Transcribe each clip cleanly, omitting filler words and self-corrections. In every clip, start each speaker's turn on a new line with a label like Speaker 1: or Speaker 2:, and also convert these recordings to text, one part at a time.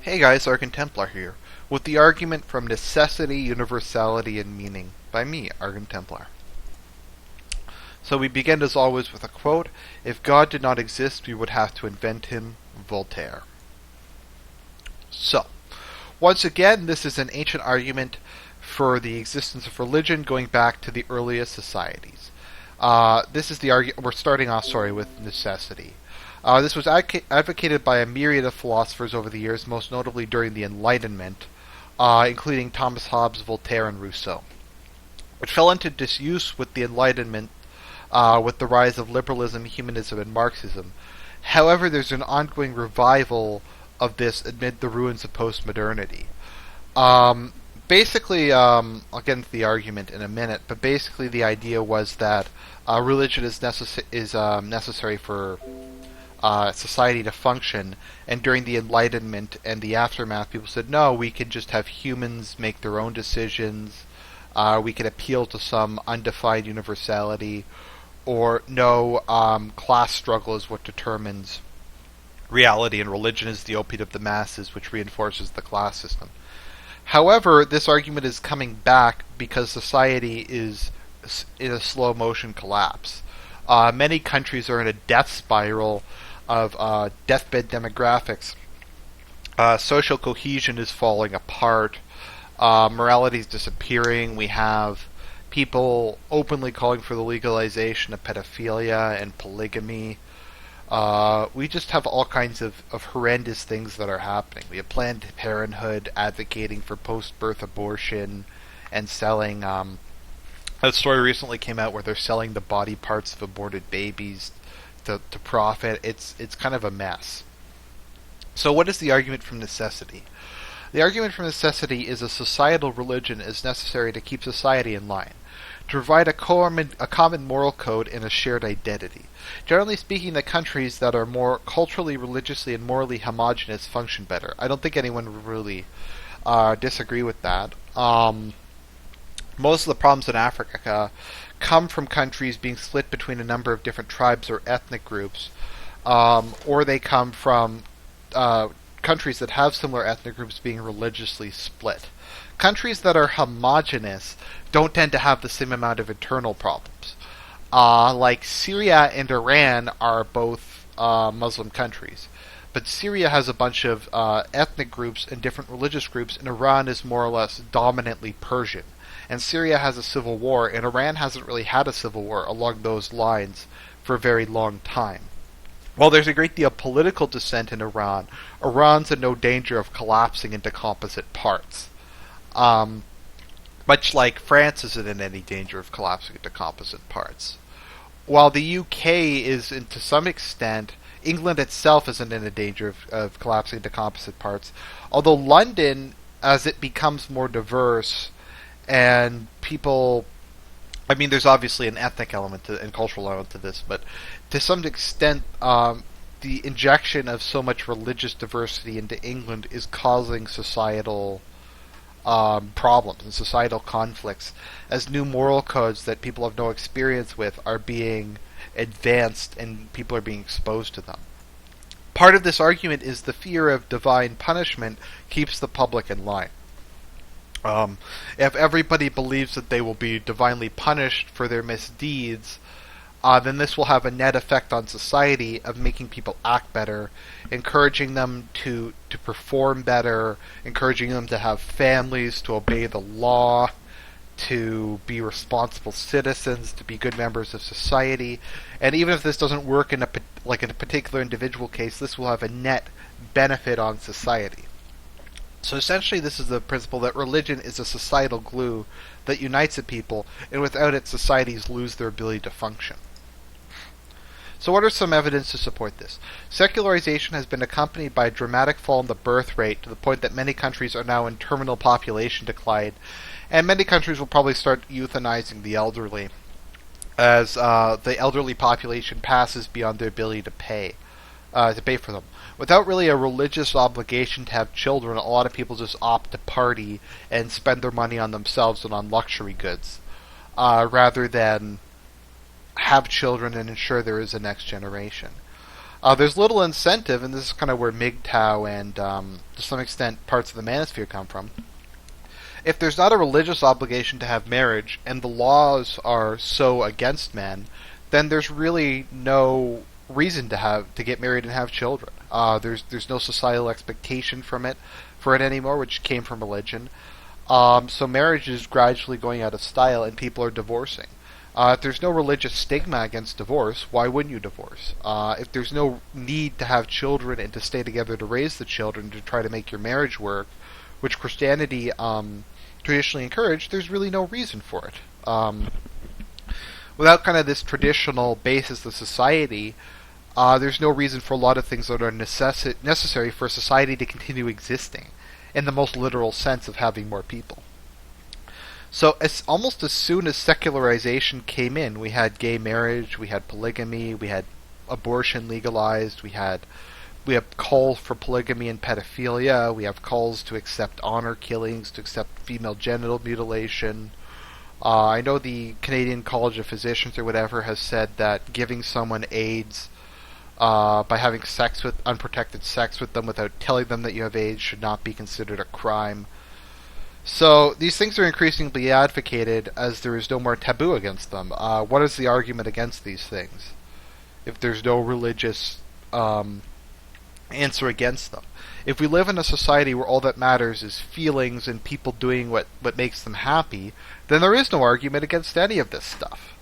Speaker 1: Hey guys, Argent here, with the argument from Necessity, Universality, and Meaning, by me, Argent. So we begin as always with a quote, "If God did not exist, we would have to invent him," Voltaire. So, once again, this is an ancient argument for the existence of religion going back to the earliest societies. This is the argument, we're starting off, with necessity. This was advocated by a myriad of philosophers over the years, most notably during the Enlightenment, including Thomas Hobbes, Voltaire, and Rousseau, which fell into disuse with the Enlightenment with the rise of liberalism, humanism, and Marxism. However, there's an ongoing revival of this amid the ruins of postmodernity. I'll get into the argument in a minute, but basically the idea was that religion is necessary for society to function, and during the Enlightenment and the aftermath, people said, no, we can just have humans make their own decisions, we can appeal to some undefined universality, or no, class struggle is what determines reality, and religion is the opiate of the masses, which reinforces the class system. However, this argument is coming back because society is in a slow motion collapse. Many countries are in a death spiral of deathbed demographics. Social cohesion is falling apart. Morality is disappearing. We have people openly calling for the legalization of pedophilia and polygamy. We just have all kinds of horrendous things that are happening. We have Planned Parenthood advocating for post-birth abortion and selling. A story recently came out where they're selling the body parts of aborted babies to profit. It's kind of a mess. So what is the argument from necessity? The argument from necessity is a societal religion is necessary to keep society in line, to provide a common moral code and a shared identity. Generally speaking, the countries that are more culturally, religiously, and morally homogenous function better. I don't think anyone would really disagree with that. Most of the problems in Africa come from countries being split between a number of different tribes or ethnic groups, or they come from countries that have similar ethnic groups being religiously split. Countries that are homogenous don't tend to have the same amount of internal problems. Like Syria and Iran are both Muslim countries, but Syria has a bunch of ethnic groups and different religious groups, and Iran is more or less dominantly Persian. And Syria has a civil war, and Iran hasn't really had a civil war along those lines for a very long time. While there's a great deal of political dissent in Iran, Iran's in no danger of collapsing into composite parts. Much like France isn't in any danger of collapsing into composite parts. While the UK is, to some extent, England itself isn't in a danger of collapsing into composite parts. Although London, as it becomes more diverse, and people, there's obviously an ethnic element and cultural element to this, but to some extent, the injection of so much religious diversity into England is causing societal problems and societal conflicts, as new moral codes that people have no experience with are being advanced and people are being exposed to them. Part of this argument is the fear of divine punishment keeps the public in line. If everybody believes that they will be divinely punished for their misdeeds, then this will have a net effect on society of making people act better, encouraging them to perform better, encouraging them to have families, to obey the law, to be responsible citizens, to be good members of society. And even if this doesn't work in a particular individual case, this will have a net benefit on society. So essentially this is the principle that religion is a societal glue that unites a people, and without it societies lose their ability to function. So what are some evidence to support this? Secularization has been accompanied by a dramatic fall in the birth rate to the point that many countries are now in terminal population decline, and many countries will probably start euthanizing the elderly as the elderly population passes beyond their ability to pay for them. Without really a religious obligation to have children, a lot of people just opt to party and spend their money on themselves and on luxury goods, rather than have children and ensure there is a next generation. There's little incentive, and this is kind of where MGTOW and, to some extent, parts of the manosphere come from. If there's not a religious obligation to have marriage, and the laws are so against men, then there's really no reason to get married and have children. There's no societal expectation for it anymore, which came from religion. So marriage is gradually going out of style, and people are divorcing. If there's no religious stigma against divorce, why wouldn't you divorce? If there's no need to have children and to stay together to raise the children to try to make your marriage work, which Christianity traditionally encouraged, there's really no reason for it. Without kind of this traditional basis of society, there's no reason for a lot of things that are necessary for society to continue existing, in the most literal sense of having more people. So almost as soon as secularization came in, we had gay marriage, we had polygamy, we had abortion legalized, we have calls for polygamy and pedophilia, we have calls to accept honor killings, to accept female genital mutilation. I know the Canadian College of Physicians or whatever has said that giving someone AIDS by having unprotected sex with them without telling them that you have AIDS should not be considered a crime. So these things are increasingly advocated as there is no more taboo against them. What is the argument against these things if there's no religious answer against them? If we live in a society where all that matters is feelings and people doing what makes them happy, then there is no argument against any of this stuff.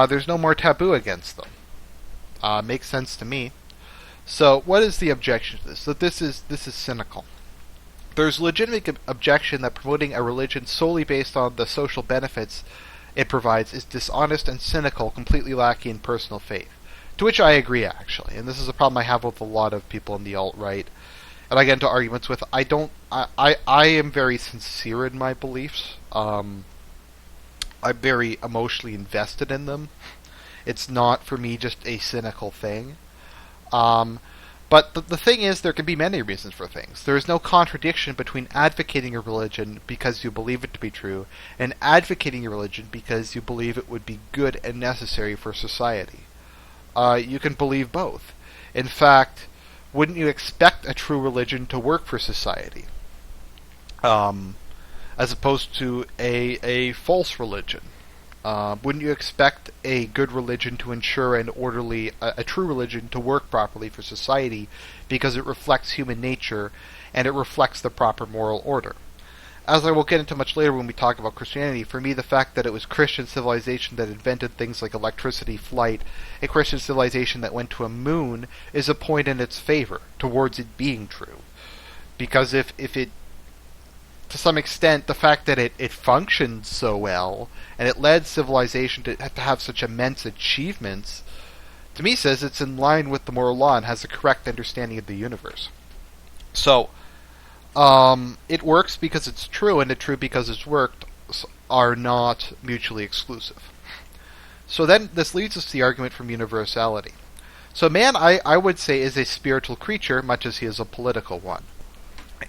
Speaker 1: There's no more taboo against them. Makes sense to me. So what is the objection to this? That this is cynical. There's legitimate objection that promoting a religion solely based on the social benefits it provides is dishonest and cynical, completely lacking in personal faith. To which I agree, actually. And this is a problem I have with a lot of people in the alt-right. And I get into arguments with, I am very sincere in my beliefs. I'm very emotionally invested in them. It's not, for me, just a cynical thing. But the thing is, there can be many reasons for things. There is no contradiction between advocating a religion because you believe it to be true, and advocating a religion because you believe it would be good and necessary for society. You can believe both. In fact, wouldn't you expect a true religion to work for society? As opposed to a false religion. Wouldn't you expect a good religion to ensure a true religion to work properly for society because it reflects human nature and it reflects the proper moral order? As I will get into much later when we talk about Christianity, for me the fact that it was Christian civilization that invented things like electricity, flight, a Christian civilization that went to a moon, is a point in its favor towards it being true. Because if it, to some extent, the fact that it functioned so well, and it led civilization to have such immense achievements, to me says it's in line with the moral law and has a correct understanding of the universe. So, it works because it's true, and the true because it's worked are not mutually exclusive. So then, this leads us to the argument from universality. So man, I would say, is a spiritual creature, much as he is a political one.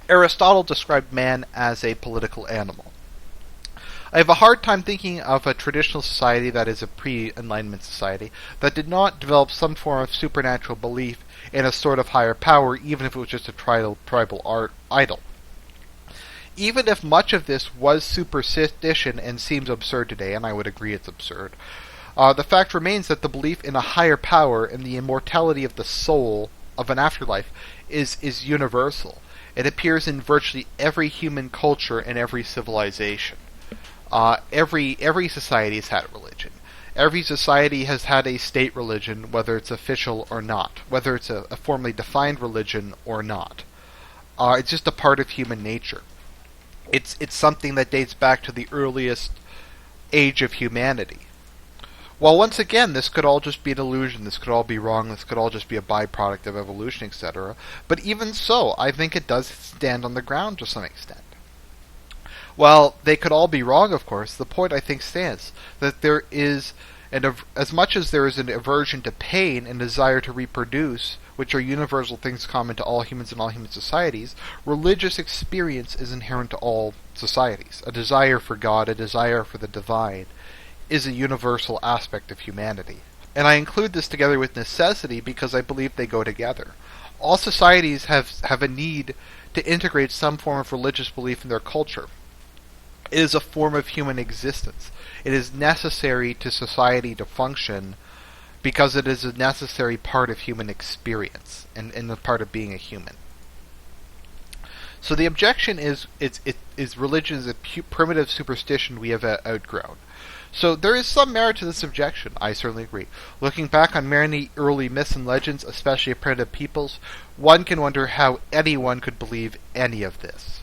Speaker 1: Aristotle described man as a political animal. I have a hard time thinking of a traditional society that is a pre-Enlightenment society that did not develop some form of supernatural belief in a sort of higher power, even if it was just a tribal idol. Even if much of this was superstition and seems absurd today, and I would agree it's absurd, the fact remains that the belief in a higher power and the immortality of the soul of an afterlife is universal. It appears in virtually every human culture and every civilization. Every society has had a religion. Every society has had a state religion, whether it's official or not, whether it's a formally defined religion or not. It's just a part of human nature. It's something that dates back to the earliest age of humanity. Well, once again, this could all just be an illusion, this could all be wrong, this could all just be a byproduct of evolution, etc. But even so, I think it does stand on the ground to some extent. Well, they could all be wrong, of course. The point, I think, stands that there is, as much as there is an aversion to pain and desire to reproduce, which are universal things common to all humans and all human societies, religious experience is inherent to all societies. A desire for God, a desire for the divine, is a universal aspect of humanity. And I include this together with necessity because I believe they go together. All societies have a need to integrate some form of religious belief in their culture. It is a form of human existence. It is necessary to society to function because it is a necessary part of human experience and a part of being a human. So the objection is religion is a primitive superstition we have outgrown. So there is some merit to this objection, I certainly agree. Looking back on many early myths and legends, especially of primitive peoples, one can wonder how anyone could believe any of this.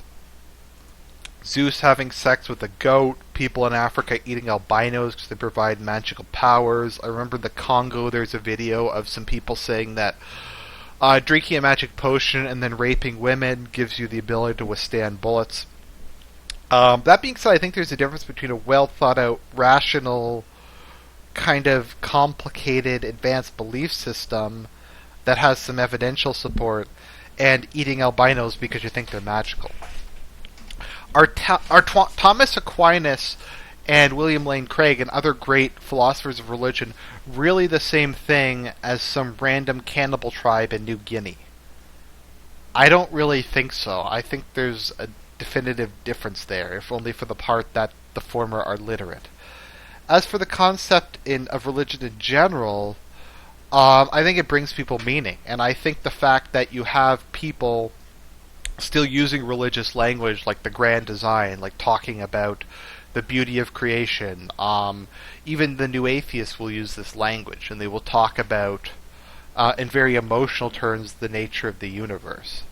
Speaker 1: Zeus having sex with a goat, people in Africa eating albinos because they provide magical powers. I remember in the Congo there's a video of some people saying that drinking a magic potion and then raping women gives you the ability to withstand bullets. That being said, I think there's a difference between a well thought out, rational, kind of complicated, advanced belief system that has some evidential support and eating albinos because you think they're magical. Thomas Aquinas and William Lane Craig and other great philosophers of religion really the same thing as some random cannibal tribe in New Guinea? I don't really think so. I think there's a definitive difference there, if only for the part that the former are literate. As for the concept of religion in general, I think it brings people meaning, and I think the fact that you have people still using religious language like the grand design, like talking about the beauty of creation. Even the new atheists will use this language, and they will talk about, in very emotional terms, the nature of the universe.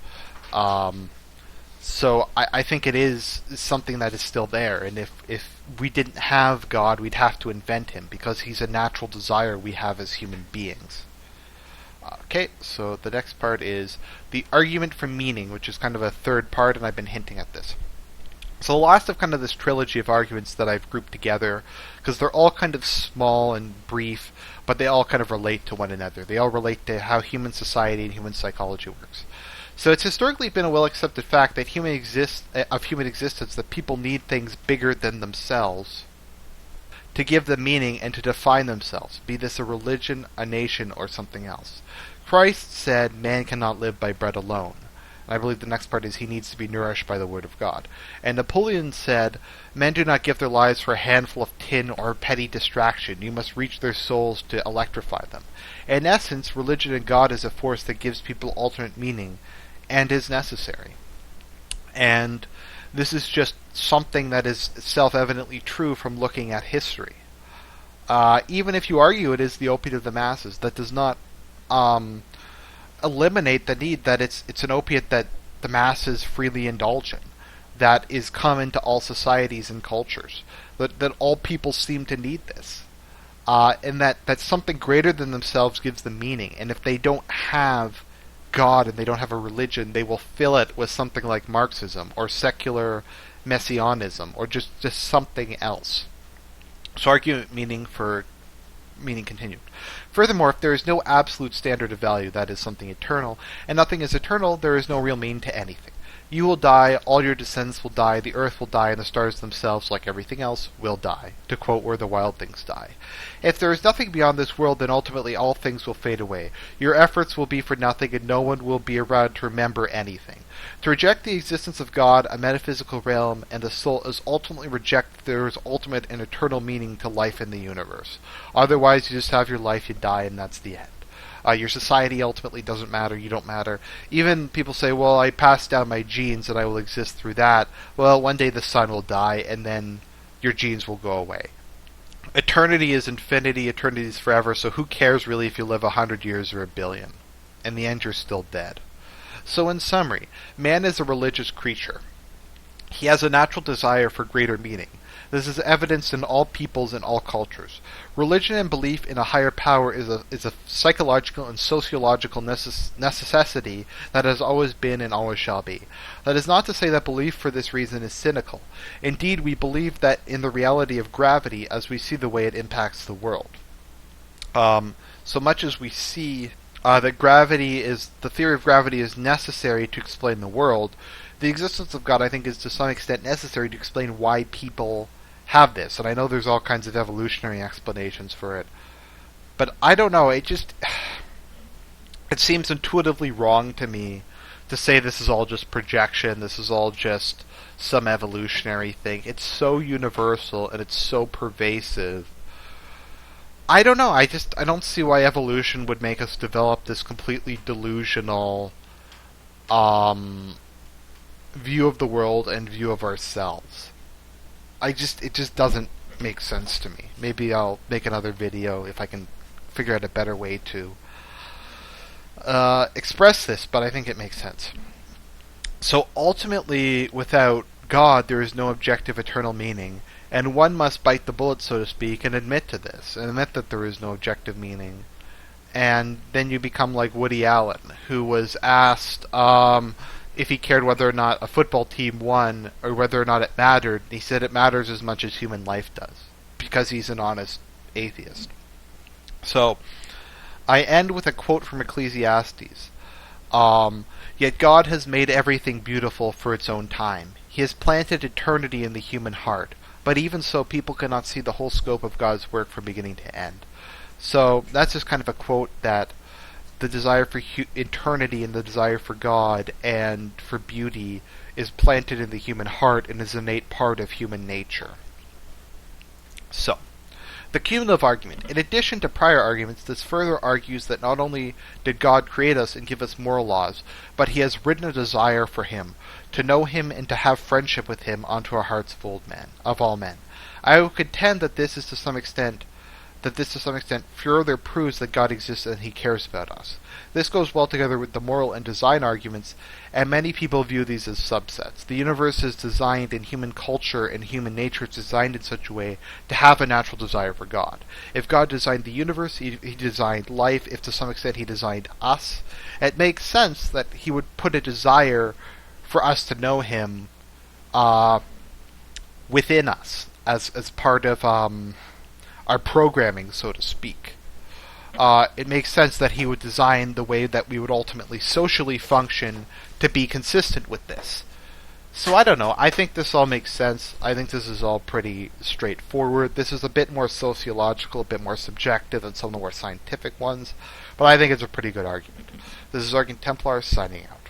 Speaker 1: So I think it is something that is still there, and if we didn't have God, we'd have to invent him, because he's a natural desire we have as human beings. Okay, so the next part is the argument for meaning, which is kind of a third part, and I've been hinting at this. So the last of kind of this trilogy of arguments that I've grouped together, because they're all kind of small and brief, but they all kind of relate to one another. They all relate to how human society and human psychology works. So it's historically been a well-accepted fact that human existence that people need things bigger than themselves to give them meaning and to define themselves, be this a religion, a nation, or something else. Christ said, man cannot live by bread alone. And I believe the next part is he needs to be nourished by the word of God. And Napoleon said, men do not give their lives for a handful of tin or a petty distraction. You must reach their souls to electrify them. In essence, religion and God is a force that gives people alternate meaning and is necessary. And this is just something that is self-evidently true from looking at history. Even if you argue it is the opiate of the masses, that does not eliminate the need that it's an opiate that the masses freely indulge in, that is common to all societies and cultures, that all people seem to need this, and that something greater than themselves gives them meaning. And if they don't have God and they don't have a religion, they will fill it with something like Marxism or secular messianism or just something else. So argument meaning continued. Furthermore, if there is no absolute standard of value, that is something eternal, and nothing is eternal, there is no real meaning to anything. You will die, all your descendants will die, the earth will die, and the stars themselves, like everything else, will die, to quote Where the Wild Things Die. If there is nothing beyond this world, then ultimately all things will fade away. Your efforts will be for nothing, and no one will be around to remember anything. To reject the existence of God, a metaphysical realm, and a soul is ultimately reject that there is ultimate and eternal meaning to life in the universe. Otherwise, you just have your life, you die, and that's the end. Your society ultimately doesn't matter, you don't matter. Even people say, well, I passed down my genes and I will exist through that. Well, one day the sun will die and then your genes will go away. Eternity is infinity, eternity is forever, so who cares really if you live 100 years or 1 billion? In the end, you're still dead. So in summary, man is a religious creature. He has a natural desire for greater meaning. This is evidenced in all peoples and all cultures. Religion and belief in a higher power is a psychological and sociological necessity that has always been and always shall be. That is not to say that belief for this reason is cynical. Indeed, we believe that in the reality of gravity as we see the way it impacts the world. So much as we see that the theory of gravity is necessary to explain the world, the existence of God, I think, is to some extent necessary to explain why people have this. And I know there's all kinds of evolutionary explanations for it. But I don't know, it seems intuitively wrong to me to say this is all just projection, this is all just some evolutionary thing. It's so universal and it's so pervasive. I don't know, I don't see why evolution would make us develop this completely delusional view of the world and view of ourselves. It just doesn't make sense to me. Maybe I'll make another video if I can figure out a better way to express this, but I think it makes sense. So ultimately, without God, there is no objective eternal meaning, and one must bite the bullet, so to speak, and admit to this, and admit that there is no objective meaning. And then you become like Woody Allen, who was asked if he cared whether or not a football team won, or whether or not it mattered. He said it matters as much as human life does, because he's an honest atheist. So, I end with a quote from Ecclesiastes. Yet God has made everything beautiful for its own time. He has planted eternity in the human heart, but even so, people cannot see the whole scope of God's work from beginning to end. So, that's just kind of a quote that the desire for eternity and the desire for God and for beauty is planted in the human heart and is an innate part of human nature. So, the cumulative argument. In addition to prior arguments, this further argues that not only did God create us and give us moral laws, but he has written a desire for him, to know him and to have friendship with him onto our hearts of all men. I would contend that this to some extent further proves that God exists and he cares about us. This goes well together with the moral and design arguments, and many people view these as subsets. The universe is designed, and human culture and human nature is designed in such a way to have a natural desire for God. If God designed the universe, he designed life. If to some extent he designed us, it makes sense that he would put a desire for us to know him within us as part of our programming, so to speak. It makes sense that he would design the way that we would ultimately socially function to be consistent with this. So I don't know. I think this all makes sense. I think this is all pretty straightforward. This is a bit more sociological, a bit more subjective than some of the more scientific ones, but I think it's a pretty good argument. This is Argent Templar signing out.